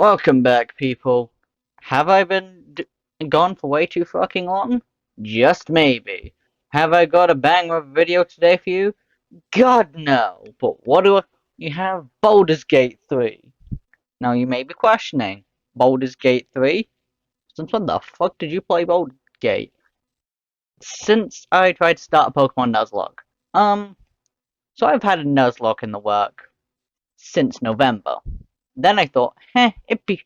Welcome back, people. Have I been gone for way too fucking long? Just maybe. Have I got a banger of a video today for you? God, no. But what do you have? Baldur's Gate 3. Now, you may be questioning, Baldur's Gate 3? Since when the fuck did you play Baldur's Gate? Since I tried to start a Pokemon Nuzlocke. So I've had a Nuzlocke in the work since November. Then I thought, it'd be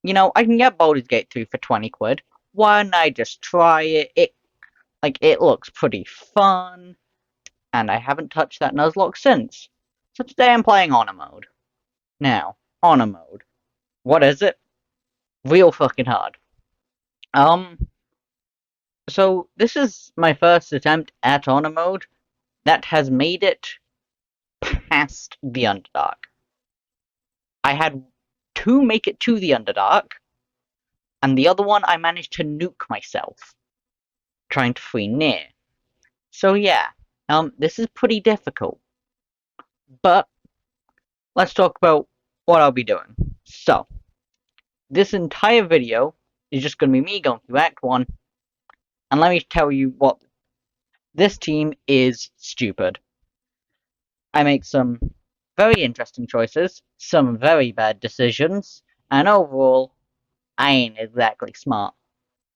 I can get Baldur's Gate 3 for 20 quid. Why don't I just try it? It looks pretty fun, and I haven't touched that Nuzlocke since. So today I'm playing Honor Mode. Now, Honor Mode. What is it? Real fucking hard. So this is my first attempt at Honor Mode that has made it past the Underdark. I had to make it to the Underdark, and the other one I managed to nuke myself, trying to free Nier. So yeah, this is pretty difficult. But let's talk about what I'll be doing. So, this entire video is just going to be me going through Act 1, and let me tell you what, this team is stupid. I make some very interesting choices, some very bad decisions, and overall, I ain't exactly smart.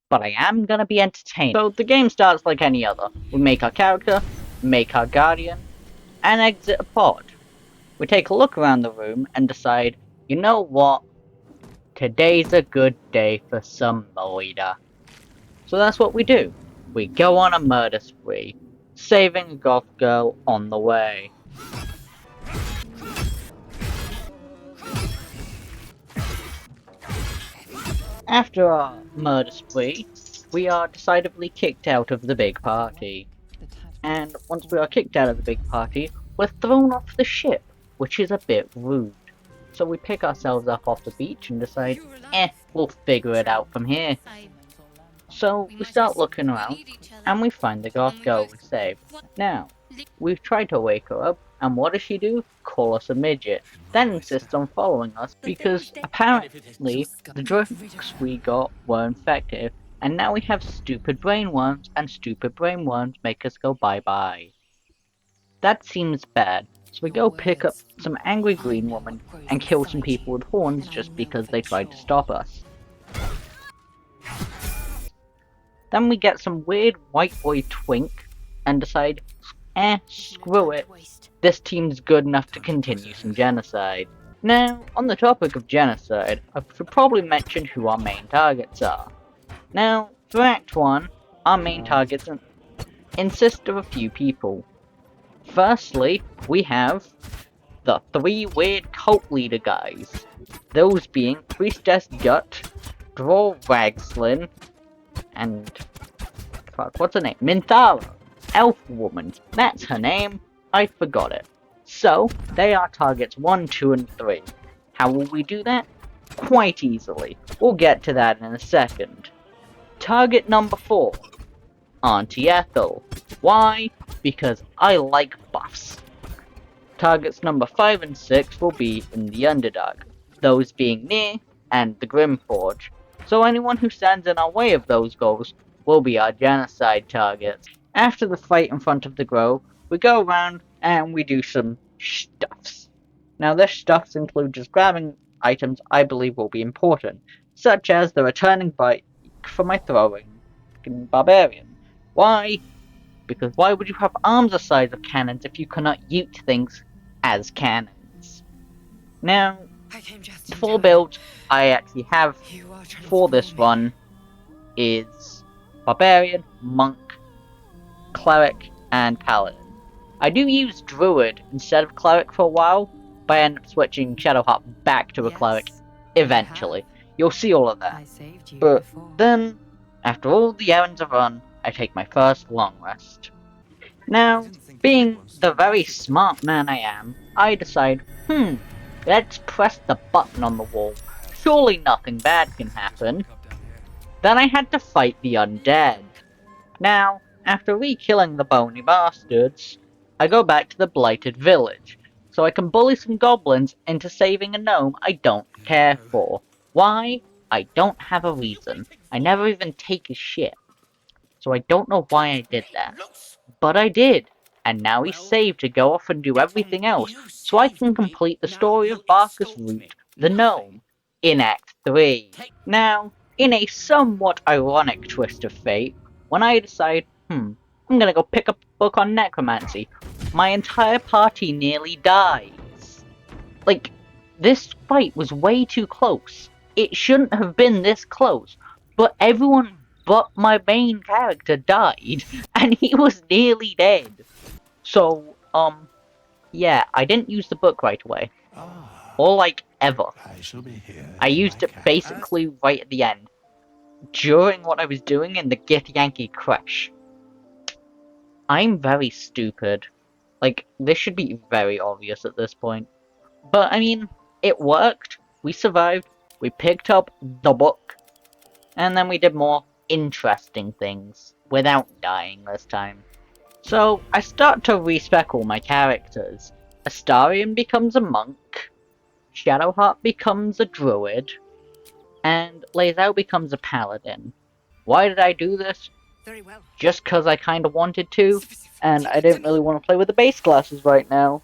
But I am gonna be entertained. So the game starts like any other. We make our character, make our guardian, and exit a pod. We take a look around the room and decide, you know what? Today's a good day for some murder. So that's what we do. We go on a murder spree, saving a goth girl on the way. After our murder spree, we are decidedly kicked out of the big party. And once we are kicked out of the big party, we're thrown off the ship, which is a bit rude. So we pick ourselves up off the beach and decide, we'll figure it out from here. So we start looking around, and we find the goth girl we saved. Now, we've tried to wake her up, and what does she do? Call us a midget. Then insists on following us, because apparently the drugs we got weren't effective, and now we have stupid brainworms, and stupid brainworms make us go bye-bye. That seems bad, so we go pick up some angry green woman and kill some people with horns just because they tried to stop us. Then we get some weird white boy twink and decide, screw it, this team's good enough to continue some genocide. Now, on the topic of genocide, I should probably mention who our main targets are. Now, for Act 1, our main targets consist of a few people. Firstly, we have the three weird cult leader guys. Those being Priestess Gut, Droll Ragslin, and what's her name? Minthara, Elf Woman. That's her name. I forgot it. So, they are targets 1, 2, and 3. How will we do that? Quite easily. We'll get to that in a second. Target number 4. Auntie Ethel. Why? Because I like buffs. Targets number 5 and 6 will be in the Underdark, those being Nier and the Grimforge. So anyone who stands in our way of those goals will be our genocide targets. After the fight in front of the grove, we go around and we do some stuffs. Now this stuffs include just grabbing items I believe will be important, such as the returning bike for my throwing barbarian. Why? Because why would you have arms the size of cannons if you cannot ute things as cannons? Now, the full build I actually have for this run is Barbarian, Monk, Cleric, and Paladin. I do use Druid instead of Cleric for a while, but I end up switching Shadowheart back to a Cleric eventually. You'll see all of that. But then, after all the errands are run, I take my first long rest. Now, being the very smart man I am, I decide, let's press the button on the wall. Surely nothing bad can happen. Then I had to fight the undead. Now, after re-killing the bony bastards, I go back to the blighted village, so I can bully some goblins into saving a gnome I don't care for. Why? I don't have a reason. I never even take his shit. So I don't know why I did that. But I did. And now he's saved to go off and do everything else, so I can complete the story of Barkus Root, the gnome, in Act 3. Now, in a somewhat ironic twist of fate, when I decide, I'm gonna go pick up a book on necromancy, my entire party nearly dies. Like, this fight was way too close. It shouldn't have been this close, but everyone but my main character died, and he was nearly dead. So, yeah, I didn't use the book right away. Or, like, ever. I used it basically right at the end, during what I was doing in the Gith Yankee crash. I'm very stupid. Like, this should be very obvious at this point. But, I mean, it worked. We survived. We picked up the book. And then we did more interesting things, without dying this time. So, I start to respec all my characters. Astarion becomes a monk. Shadowheart becomes a druid. And Lae'zel becomes a paladin. Why did I do this? Very well. Just cause I kinda wanted to, and I didn't really want to play with the base classes right now.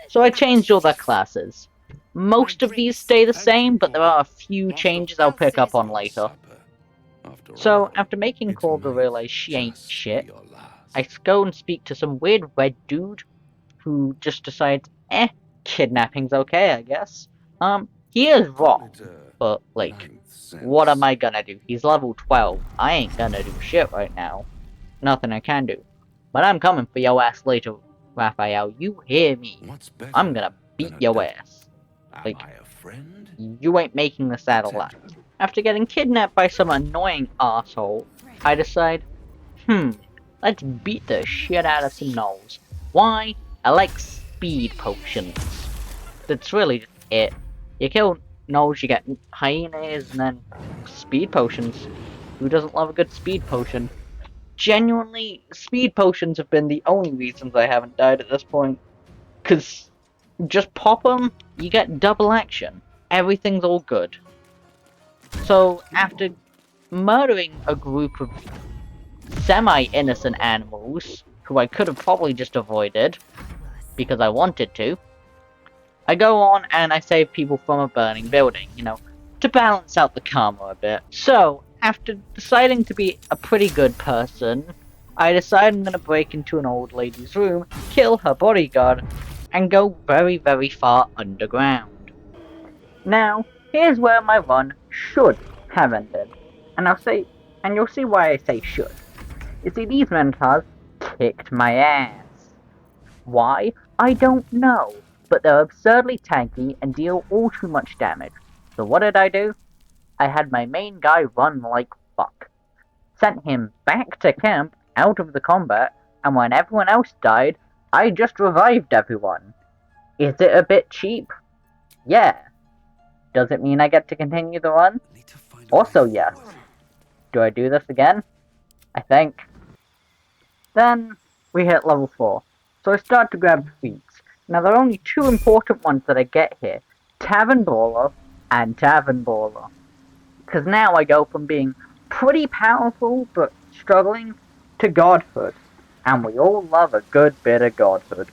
So I changed all their classes. Most of these stay the same, but there are a few changes I'll pick up on later. So, after making Corva realize she ain't shit, I go and speak to some weird red dude who just decides, kidnapping's okay, I guess. He is wrong, but, like, what am I gonna do? He's level 12. I ain't gonna do shit right now. Nothing I can do. But I'm coming for your ass later, Raphael. You hear me? I'm gonna beat your ass. Like, you ain't making this out alive. After getting kidnapped by some annoying asshole, I decide, let's beat the shit out of some gnolls. Why? I like speed potions. That's really just it. You kill gnolls, you get hyenas, and then speed potions. Who doesn't love a good speed potion? Genuinely, speed potions have been the only reasons I haven't died at this point. Cause just pop them, you get double action. Everything's all good. So, after murdering a group of semi-innocent animals, who I could have probably just avoided, because I wanted to, I go on and I save people from a burning building, to balance out the karma a bit. So, after deciding to be a pretty good person, I decide I'm gonna break into an old lady's room, kill her bodyguard, and go very, very far underground. Now, here's where my run should have ended. And you'll see why I say should. You see, these Minotaurs kicked my ass. Why? I don't know, but they're absurdly tanky and deal all too much damage. So what did I do? I had my main guy run like fuck. Sent him back to camp out of the combat, and when everyone else died, I just revived everyone. Is it a bit cheap? Yeah. Does it mean I get to continue the run? Also yes. Do I do this again? I think. Then, we hit level 4. So I start to grab feats. Now there are only two important ones that I get here. Tavern Brawler and Tavern Brawler. Because now I go from being pretty powerful but struggling to godhood. And we all love a good bit of godhood.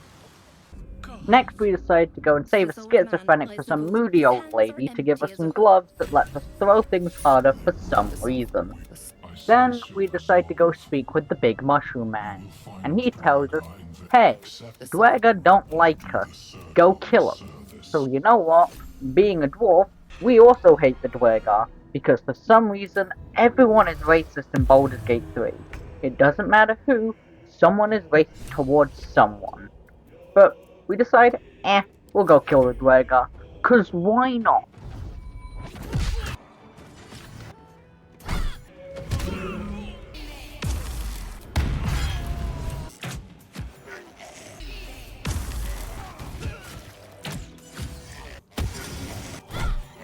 Next we decide to go and save a schizophrenic for some moody old lady to give us some gloves that lets us throw things harder for some reason. Then we decide to go speak with the big mushroom man, and he tells us, hey, Dwerga don't like us, go kill him. So you know what, being a dwarf, we also hate the Dwerga, because for some reason everyone is racist in Baldur's Gate 3. It doesn't matter who, someone is racist towards someone. But we decide, we'll go kill the Dwerga, cause why not?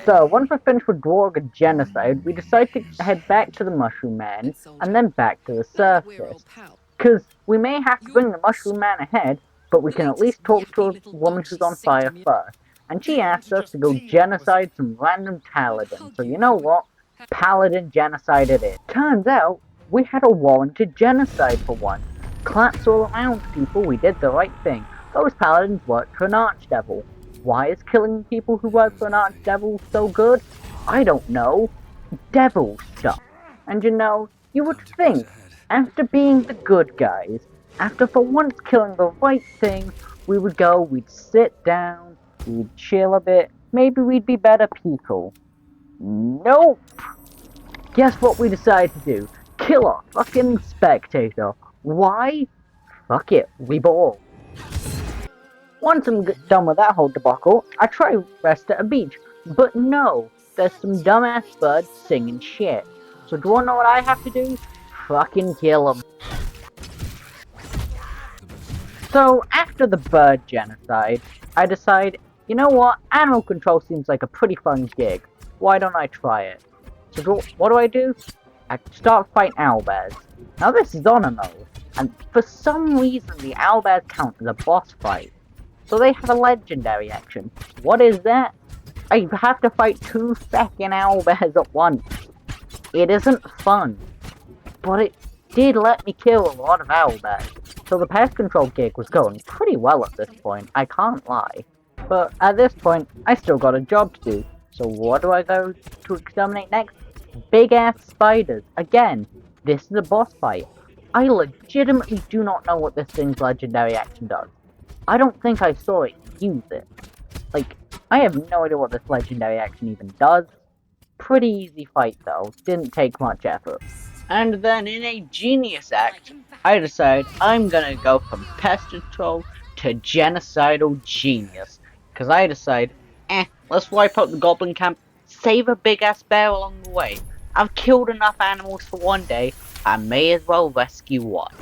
So, once we're finished with Dwarga genocide, we decide to head back to the Mushroom Man, and then back to the surface. Cause we may have to bring the Mushroom Man ahead, but we can at least talk to a woman who's on fire first. And she asked us to go genocide some random paladin. So you know what? Paladin genocide it is. Turns out, we had a warranted genocide for once. Claps all around, people, we did the right thing. Those paladins worked for an archdevil. Why is killing people who work for an archdevil so good? I don't know. Devil stuff. And you know, you would think, after being the good guys, after for once killing the right thing, we would go, we'd sit down, we'd chill a bit, maybe we'd be better people. Nope! Guess what we decided to do? Kill a fucking spectator. Why? Fuck it, we ball. Once I'm done with that whole debacle, I try to rest at a beach, but no, there's some dumbass birds singing shit. So do you wanna know what I have to do? Fucking kill them. So after the bird genocide, I decide, you know what, animal control seems like a pretty fun gig. Why don't I try it? So what do? I start fighting owlbears. Now this is on a nose, and for some reason the owlbears count as a boss fight. So they have a legendary action. What is that? I have to fight 2 fucking owlbears at once. It isn't fun, but it did let me kill a lot of owlbears. So the pest control gig was going pretty well at this point, I can't lie. But at this point, I still got a job to do. So what do I go to exterminate next? Big ass spiders. Again, this is a boss fight. I legitimately do not know what this thing's legendary action does. I don't think I saw it use it. Like, I have no idea what this legendary action even does. Pretty easy fight though, didn't take much effort. And then in a genius act, I decide I'm gonna go from pest control to genocidal genius. Cause I decide, let's wipe out the goblin camp, save a big ass bear along the way. I've killed enough animals for one day, I may as well rescue one.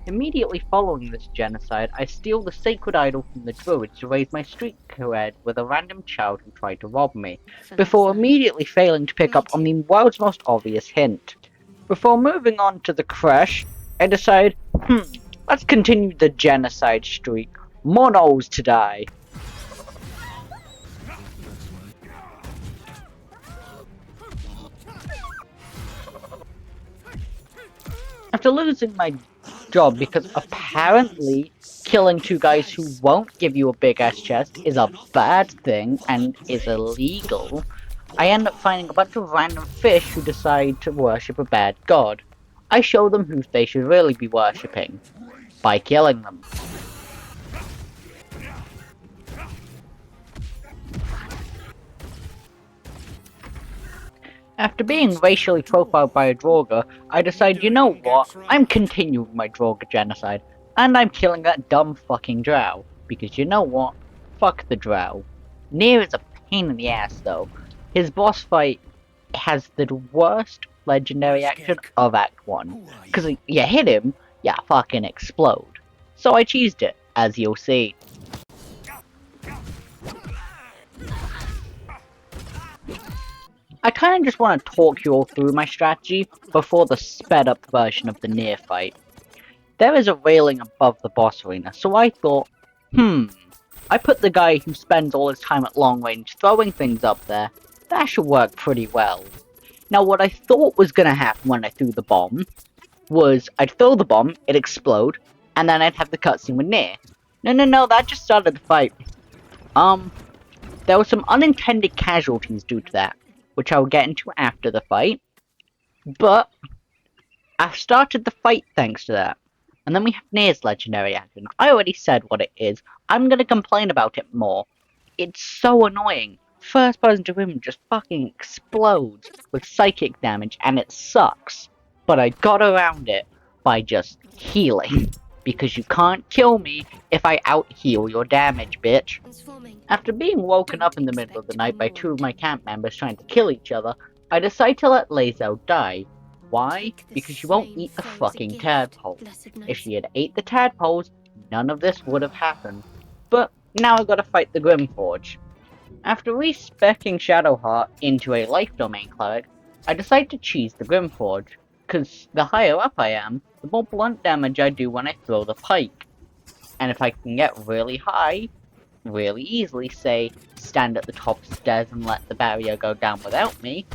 Immediately following this genocide, I steal the sacred idol from the druids to raise my street cred with a random child who tried to rob me, before immediately failing to pick up on the world's most obvious hint. Before moving on to the crash, I decide, let's continue the genocide streak. Monos to die. After losing my job because apparently killing 2 guys who won't give you a big ass chest is a bad thing and is illegal, I end up finding a bunch of random fish who decide to worship a bad god. I show them who they should really be worshipping by killing them. After being racially profiled by a Draugr, I decide, you know what, I'm continuing my Draugr genocide, and I'm killing that dumb fucking drow. Because you know what, fuck the drow. Nier is a pain in the ass though. His boss fight has the worst legendary action of Act 1. Cause you hit him, you fucking explode. So I cheesed it, as you'll see. I kinda just wanna talk you all through my strategy before the sped up version of the Nier fight. There is a railing above the boss arena, so I thought, I put the guy who spends all his time at long range throwing things up there, that should work pretty well. Now what I thought was gonna happen when I threw the bomb, was I'd throw the bomb, it'd explode, and then I'd have the cutscene with Nier. No, that just started the fight. There were some unintended casualties due to that, which I'll get into after the fight, but I've started the fight thanks to that. And then we have Nier's legendary action. I already said what it is. I'm gonna complain about it more. It's so annoying. First person to him just fucking explodes with psychic damage and it sucks. But I got around it by just healing. Because you can't kill me if I out-heal your damage, bitch. After being woken up in the middle of the night by two of my camp members trying to kill each other, I decide to let Lazo die. Why? Because she won't eat the fucking tadpole. If she had ate the tadpoles, none of this would have happened. But now I gotta fight the Grimforge. After respecking Shadowheart into a Life Domain cleric, I decide to cheese the Grimforge, cause the higher up I am, the more blunt damage I do when I throw the pike. And if I can get really high, really easily, say, stand at the top stairs and let the barrier go down without me,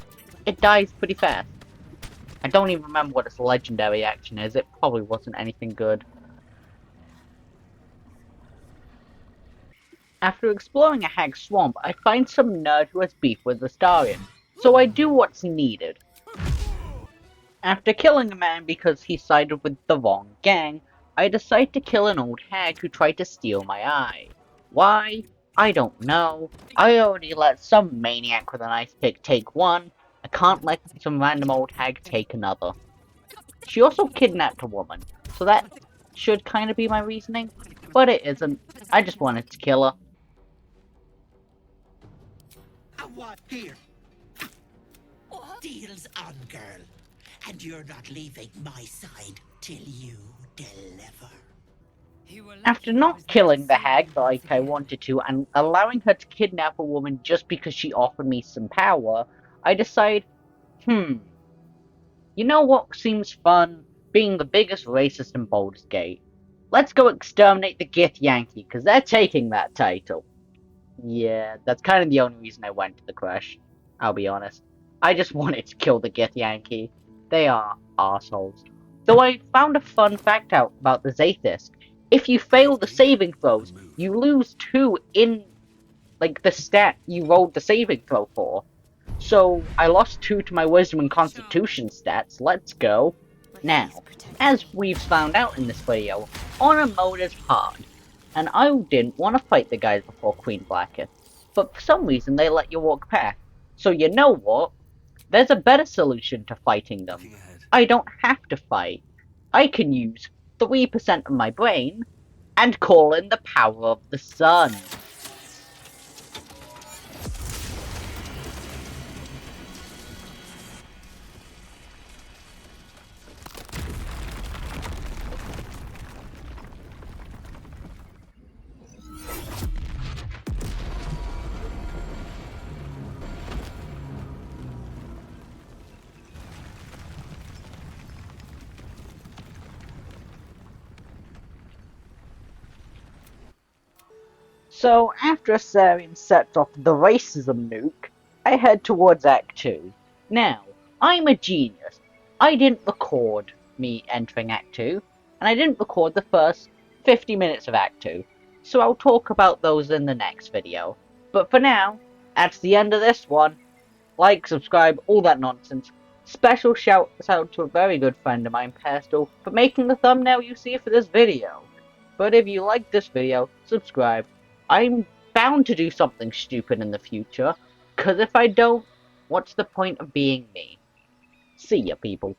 it dies pretty fast. I don't even remember what its legendary action is, it probably wasn't anything good. After exploring a hag swamp, I find some nerd who has beef with the Astarion, so I do what's needed. After killing a man because he sided with the wrong gang, I decide to kill an old hag who tried to steal my eye. Why? I don't know. I already let some maniac with an ice pick take one. I can't let some random old hag take another. She also kidnapped a woman, so that should kind of be my reasoning, but it isn't. I just wanted to kill her. Here. Deal's on, girl. And you're not leaving my side till you deliver. After not killing the hag like I wanted to and allowing her to kidnap a woman just because she offered me some power, I decide, you know what seems fun? Being the biggest racist in Baldur's Gate. Let's go exterminate the Githyanki, because they're taking that title. Yeah, that's kind of the only reason I went to the crush. I'll be honest. I just wanted to kill the Githyanki. They are assholes. Though I found a fun fact out about the Zaithis. If you fail the saving throws, you lose 2 in, like, the stat you rolled the saving throw for. So, I lost 2 to my Wisdom and Constitution stats. Let's go. Now, as we've found out in this video, Honor mode is hard, and I didn't want to fight the guys before Queen Blacketh, but for some reason they let you walk past. So you know what? There's a better solution to fighting them. I don't have to fight. I can use 3% of my brain and call in the power of the sun. So, after Asarion sets off the racism nuke, I head towards Act 2. Now, I'm a genius. I didn't record me entering Act 2, and I didn't record the first 50 minutes of Act 2, so I'll talk about those in the next video. But for now, that's the end of this one. Like, subscribe, all that nonsense. Special shouts out to a very good friend of mine, Pestle, for making the thumbnail you see for this video. But if you like this video, subscribe. I'm bound to do something stupid in the future, cause if I don't, what's the point of being me? See ya, people.